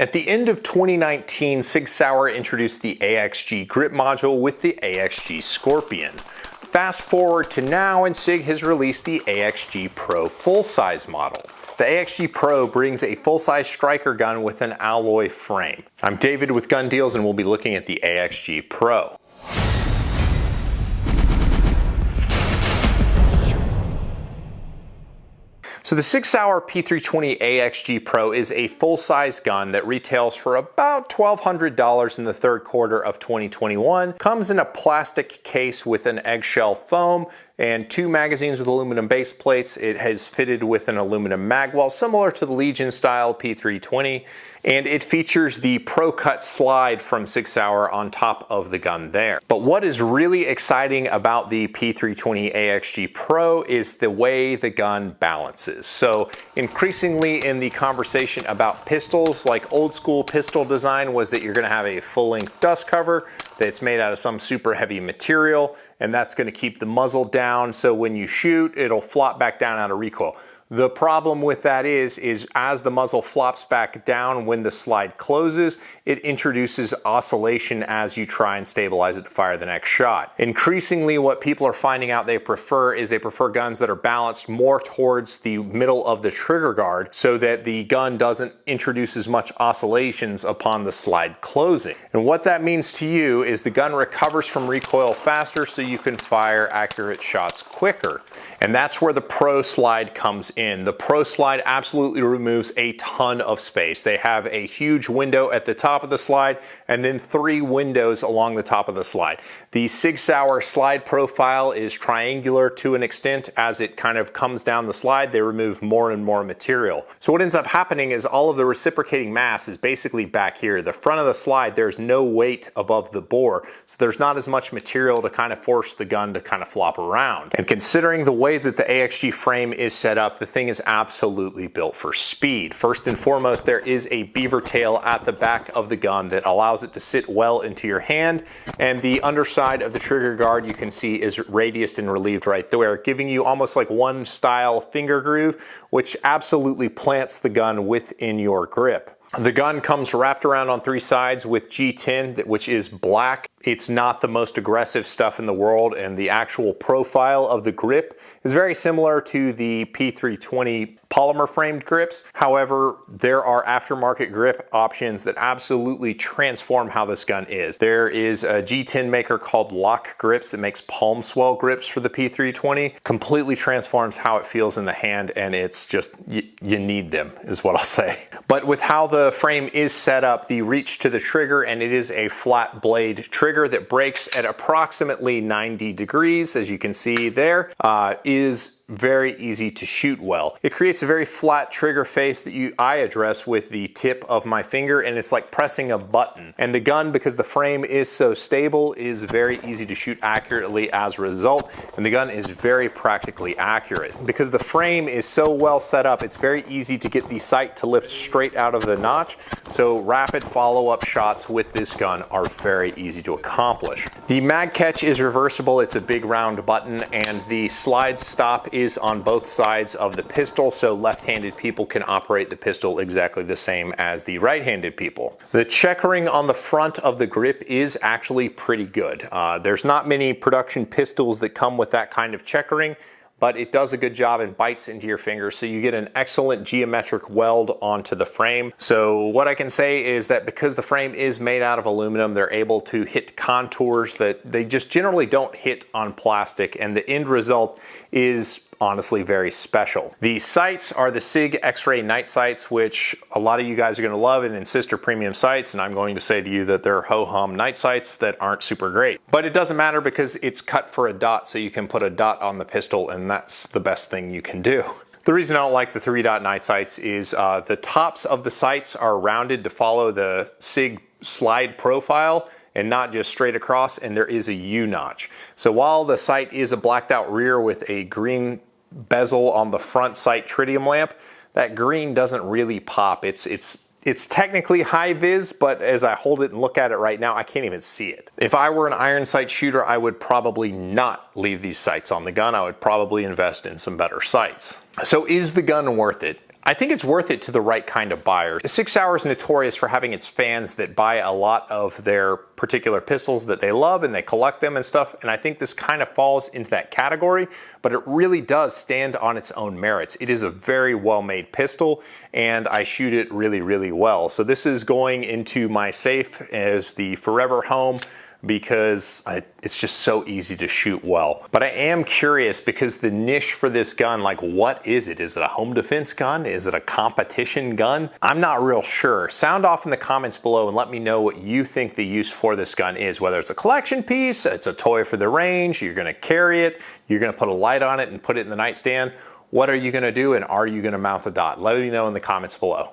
At the end of 2019, SIG Sauer introduced the AXG grip module with the AXG Scorpion. Fast forward to now and SIG has released the AXG Pro full-size model. The AXG Pro brings a full-size striker gun with an alloy frame. I'm David with Gun Deals and we'll be looking at the AXG Pro. So the SIG Sauer P320 AXG Pro is a full-size gun that retails for about $1,200 in the third quarter of 2021. Comes in a plastic case with an eggshell foam and 2 magazines with aluminum base plates. It has fitted with an aluminum magwell similar to the Legion style P320, and it features the Pro Cut slide from SIG Sauer on top of the gun there. But what is really exciting about the P320 AXG Pro is the way the gun balances. So increasingly in the conversation about pistols, like old school pistol design was that you're going to have a full-length dust cover that's made out of some super heavy material, and that's going to keep the muzzle down, so when you shoot, it'll flop back down out of recoil. The problem with that is as the muzzle flops back down when the slide closes, it introduces oscillation as you try and stabilize it to fire the next shot. Increasingly, what people are finding out they prefer guns that are balanced more towards the middle of the trigger guard so that the gun doesn't introduce as much oscillations upon the slide closing. And what that means to you is the gun recovers from recoil faster so you can fire accurate shots quicker. And that's where the Pro slide comes in. The Pro slide absolutely removes a ton of space. They have a huge window at the top of the slide and then 3 windows along the top of the slide. The SIG Sauer slide profile is triangular to an extent. As it kind of comes down the slide, they remove more and more material. So what ends up happening is all of the reciprocating mass is basically back here. The front of the slide, there's no weight above the bore, so there's not as much material to kind of force the gun to kind of flop around. And considering the way that the AXG frame is set up, the thing is absolutely built for speed. First and foremost, there is a beaver tail at the back of the gun that allows it to sit well into your hand, and the underside of the trigger guard you can see is radiused and relieved right there, giving you almost like one style finger groove, which absolutely plants the gun within your grip. The gun comes wrapped around on 3 sides with G10, which is black. It's not the most aggressive stuff in the world, and the actual profile of the grip is very similar to the P320 polymer framed grips. However, there are aftermarket grip options that absolutely transform how this gun is. There is a G10 maker called Lock Grips that makes palm swell grips for the P320. Completely transforms how it feels in the hand, and it's just, you need them is what I'll say. But with how the frame is set up, the reach to the trigger, and it is a flat blade trigger that breaks at approximately 90 degrees, as you can see there, is very easy to shoot well. It creates a very flat trigger face that I address with the tip of my finger, and it's like pressing a button. And the gun, because the frame is so stable, is very easy to shoot accurately as a result, and the gun is very practically accurate. Because the frame is so well set up, it's very easy to get the sight to lift straight out of the notch, so rapid follow-up shots with this gun are very easy to accomplish. The mag catch is reversible. It's a big round button, and the slide stop is on both sides of the pistol, so left-handed people can operate the pistol exactly the same as the right-handed people. The checkering on the front of the grip is actually pretty good. There's not many production pistols that come with that kind of checkering, but it does a good job and bites into your fingers, so you get an excellent geometric weld onto the frame. So what I can say is that because the frame is made out of aluminum, they're able to hit contours that they just generally don't hit on plastic, and the end result is honestly very special. The sights are the SIG X-ray night sights, which a lot of you guys are going to love and insist are premium sights, and I'm going to say to you that they're ho-hum night sights that aren't super great. But it doesn't matter because it's cut for a dot, so you can put a dot on the pistol, and that's the best thing you can do. The reason I don't like the 3-dot night sights is the tops of the sights are rounded to follow the SIG slide profile and not just straight across, and there is a U-notch. So while the sight is a blacked out rear with a green bezel on the front sight tritium lamp, that green doesn't really pop. It's technically high vis, but as I hold it and look at it right now, I can't even see it. If I were an iron sight shooter, I would probably not leave these sights on the gun. I would probably invest in some better sights. So is the gun worth it? I think it's worth it to the right kind of buyer. SIG Sauer is notorious for having its fans that buy a lot of their particular pistols that they love and they collect them and stuff, and I think this kind of falls into that category, but it really does stand on its own merits. It is a very well-made pistol, and I shoot it really, really well. So this is going into my safe as the forever home, because it's just so easy to shoot well. But I am curious, because the niche for this gun, like, what is it? Is it a home defense gun? Is it a competition gun? I'm not real sure. Sound off in the comments below and let me know what you think the use for this gun is, whether it's a collection piece, it's a toy for the range, you're gonna carry it, you're gonna put a light on it and put it in the nightstand. What are you gonna do, and are you gonna mount a dot? Let me know in the comments below.